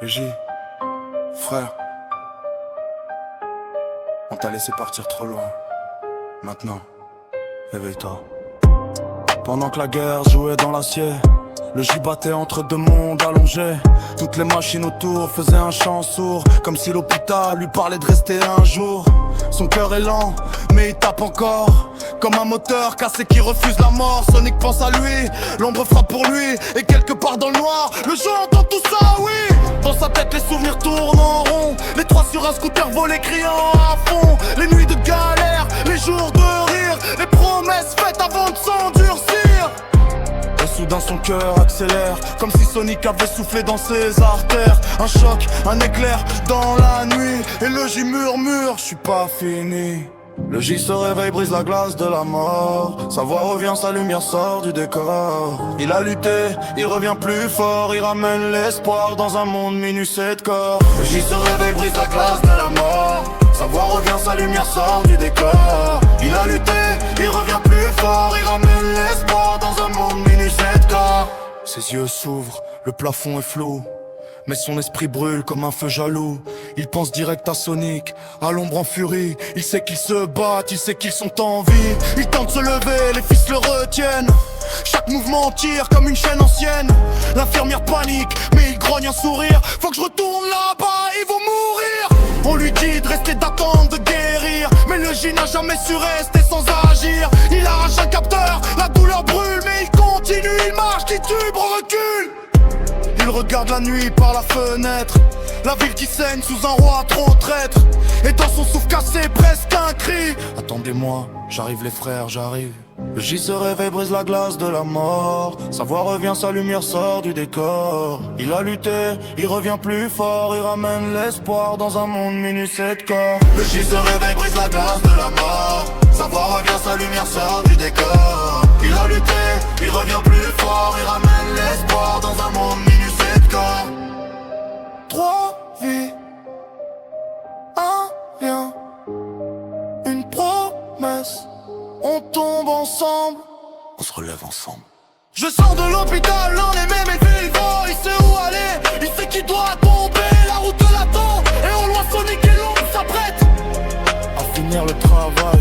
J, frère, on t'a laissé partir trop loin. Maintenant, réveille-toi. Pendant que la guerre jouait dans l'acier, le J battait entre deux mondes allongés. Toutes les machines autour faisaient un chant sourd, comme si l'hôpital lui parlait de rester un jour. Son cœur est lent, mais il tape encore, comme un moteur cassé qui refuse la mort. Sonic pense à lui, l'ombre frappe pour lui, et quelque part dans le noir, le jeu entend tout ça, oui. Dans sa tête les souvenirs tournent en rond, les trois sur un scooter volés criant à fond. Les nuits de galère, les jours de rire, les promesses faites avant de s'endurcir. Et soudain son cœur accélère, comme si Sonic avait soufflé dans ses artères. Un choc, un éclair dans la nuit, et le J murmure, je suis pas fini. Le J se réveille, brise la glace de la mort. Sa voix revient, sa lumière sort du décor. Il a lutté, il revient plus fort. Il ramène l'espoir dans un monde minuscule de corps. Le J se réveille, brise la glace de la mort. Sa voix revient, sa lumière sort du décor. Il a lutté, il revient plus fort. Il ramène l'espoir dans un monde minuscule de corps. Ses yeux s'ouvrent, le plafond est flou, mais son esprit brûle comme un feu jaloux. Il pense direct à Sonic, à l'ombre en furie. Il sait qu'ils se battent, il sait qu'ils sont en vie. Il tente de se lever, les fils le retiennent. Chaque mouvement tire comme une chaîne ancienne. L'infirmière panique, mais il grogne un sourire. Faut que je retourne là-bas, ils vont mourir. On lui dit de rester, d'attendre, de guérir, mais le J n'a jamais su rester sans agir. Il arrache un capteur, la douleur brûle, mais il continue, il marche, titube, recule. Il regarde la nuit par la fenêtre, la ville qui saigne sous un roi trop traître. Et dans son souffle cassé, presque un cri. Attendez-moi, j'arrive les frères, j'arrive. Le J se réveille, brise la glace de la mort. Sa voix revient, sa lumière sort du décor. Il a lutté, il revient plus fort. Il ramène l'espoir dans un monde minuscule de corps. Le J se réveille, brise la glace de la mort. Sa voix revient, sa lumière sort du décor. Il a lutté, il revient plus fort. Il ramène l'espoir dans un monde minuscule de corps. 3 vies, un rien, une promesse. On tombe ensemble, on se relève ensemble. Je sors de l'hôpital, l'un est même élevé, il sait où aller, il sait qu'il doit tomber, la route l'attend, et au loin Sonic et l'ombre s'apprête à finir le travail.